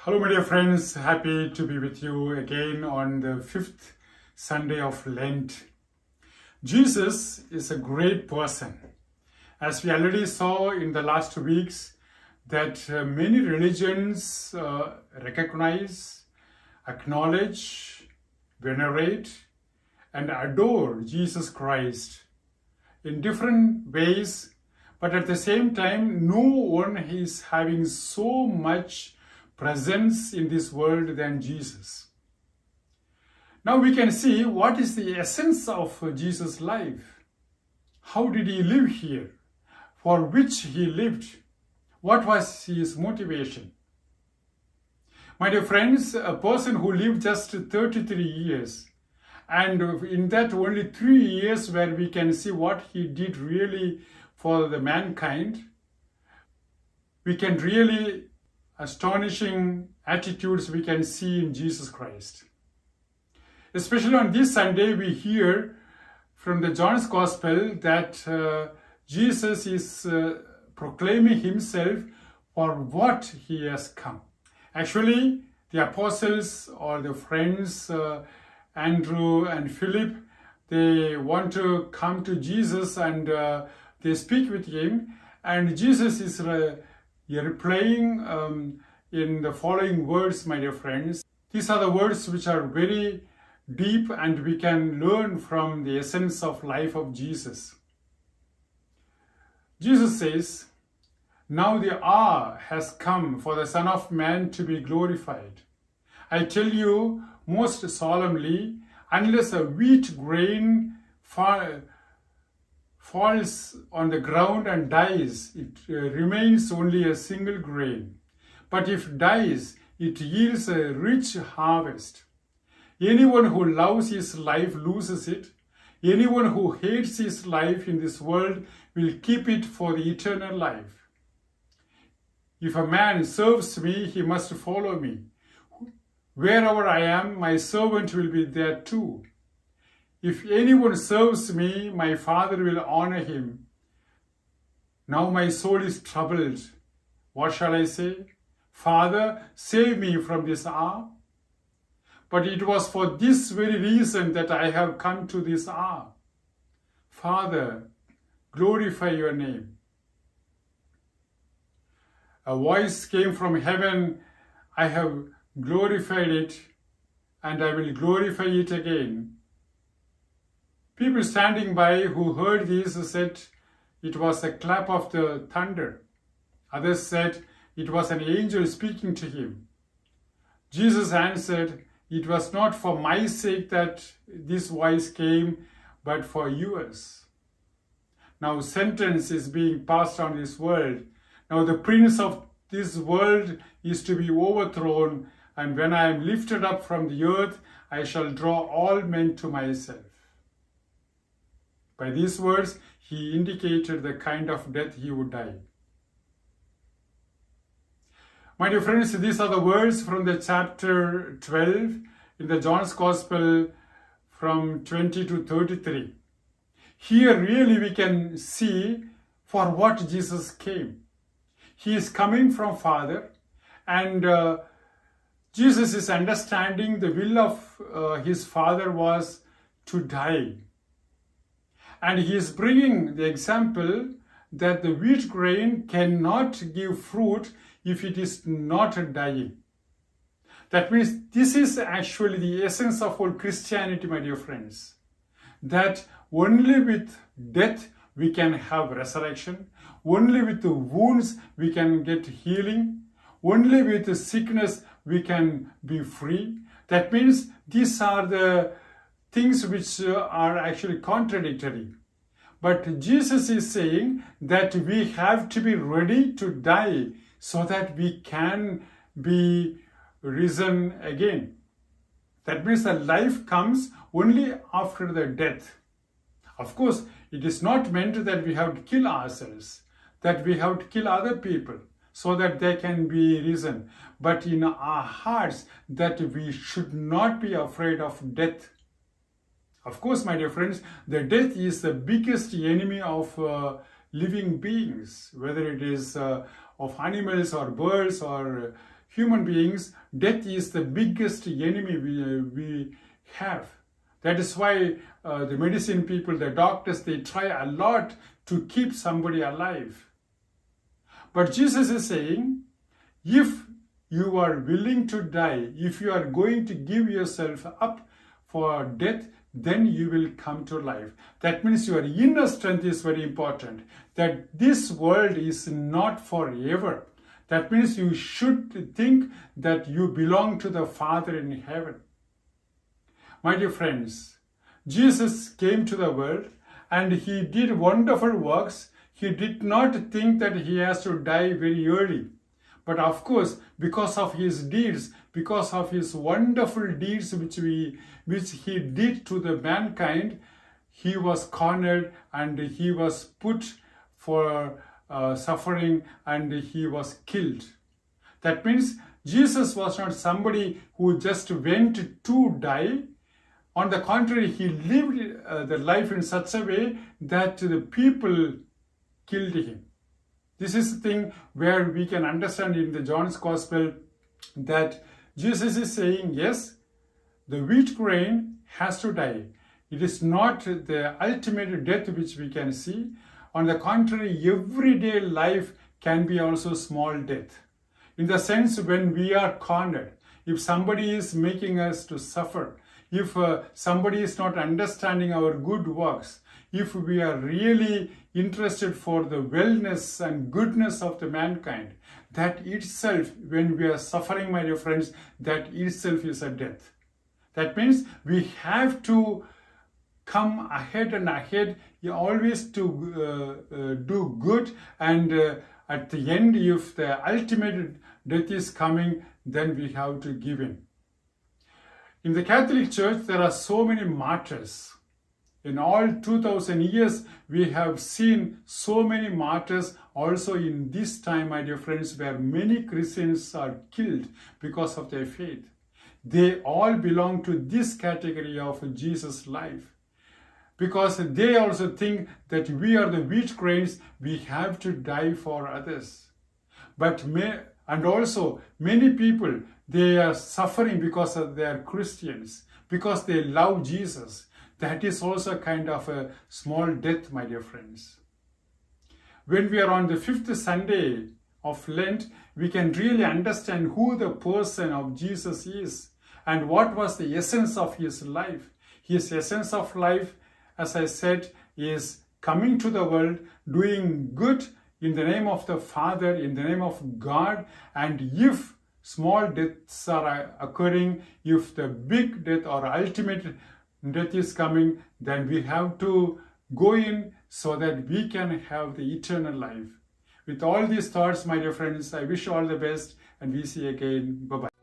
Hello, my dear friends. Happy to be with you again on the fifth Sunday of Lent. Jesus is a great person. As we already saw in the last weeks, that many religions recognize, acknowledge, venerate, and adore Jesus Christ in different ways, but at the same time, no one is having so much presence in this world than Jesus. Now we can see what is the essence of Jesus' life. How did he live here? For which he lived? What was his motivation? My dear friends, a person who lived just 33 years, and in that only 3 years where we can see what he did really for the mankind, we can really astonishing attitudes we can see in Jesus Christ. Especially on this Sunday, we hear from the John's Gospel that Jesus is proclaiming himself for what he has come. Actually, the apostles or the friends, Andrew and Philip, they want to come to Jesus and they speak with him, and Jesus is replying in the following words, my dear friends. These are the words which are very deep and we can learn from the essence of life of Jesus. Jesus says, "Now the hour has come for the Son of Man to be glorified. I tell you most solemnly, unless a wheat grain falls on the ground and dies, it remains only a single grain. But if dies, it yields a rich harvest. Anyone who loves his life loses it. Anyone who hates his life in this world will keep it for the eternal life. If a man serves me, he must follow me. Wherever I am, my servant will be there too. If anyone serves me, my Father will honor him. Now my soul is troubled. What shall I say? Father, save me from this hour. But it was for this very reason that I have come to this hour. Father, glorify your name." A voice came from heaven, "I have glorified it, and I will glorify it again." People standing by who heard this said it was a clap of the thunder. Others said it was an angel speaking to him. Jesus answered, "It was not for my sake that this voice came, but for yours. Now sentence is being passed on this world. Now the prince of this world is to be overthrown, and when I am lifted up from the earth, I shall draw all men to myself." By these words, he indicated the kind of death he would die. My dear friends, these are the words from the chapter 12 in the John's Gospel from 20 to 33. Here really we can see for what Jesus came. He is coming from Father, and Jesus is understanding the will of his Father was to die. And he is bringing the example that the wheat grain cannot give fruit if it is not dying. That means this is actually the essence of all Christianity, my dear friends. That only with death we can have resurrection. Only with the wounds we can get healing. Only with the sickness we can be free. That means these are the things which are actually contradictory. But Jesus is saying that we have to be ready to die so that we can be risen again. That means that life comes only after the death. Of course, it is not meant that we have to kill ourselves, that we have to kill other people so that they can be risen. But in our hearts, that we should not be afraid of death. Of course, my dear friends, the death is the biggest enemy of living beings, whether it is of animals or birds or human beings, death is the biggest enemy we have. That is why the medicine people, the doctors, they try a lot to keep somebody alive. But Jesus is saying, if you are willing to die, if you are going to give yourself up for death, then you will come to life. That means your inner strength is very important. That this world is not forever. That means you should think that you belong to the Father in heaven. My dear friends, Jesus came to the world and he did wonderful works. He did not think that he has to die very early. But of course, because of his deeds, because of his wonderful deeds which he did to the mankind, he was cornered and he was put for suffering and he was killed. That means Jesus was not somebody who just went to die. On the contrary, he lived the life in such a way that the people killed him. This is the thing where we can understand in the John's Gospel that Jesus is saying, yes, the wheat grain has to die. It is not the ultimate death which we can see. On the contrary, everyday life can be also small death. In the sense when we are cornered, if somebody is making us to suffer, if somebody is not understanding our good works, if we are really interested for the wellness and goodness of the mankind, that itself, when we are suffering, my dear friends, that itself is a death. That means we have to come ahead and ahead, always to do good, and at the end, if the ultimate death is coming, then we have to give in. In the Catholic Church, there are so many martyrs. In all 2000 years, we have seen so many martyrs also in this time, my dear friends, where many Christians are killed because of their faith. They all belong to this category of Jesus' life. Because they also think that we are the wheat grains, we have to die for others. And also many people, they are suffering because they are Christians, because they love Jesus. That is also kind of a small death, my dear friends. When we are on the 5th Sunday of Lent, we can really understand who the person of Jesus is and what was the essence of his life. His essence of life, as I said, is coming to the world, doing good in the name of the Father, in the name of God. And if small deaths are occurring, if the big death or ultimate death is coming, then we have to go in so that we can have the eternal life. With all these thoughts, my dear friends, I wish you all the best and we see you again. Bye-bye.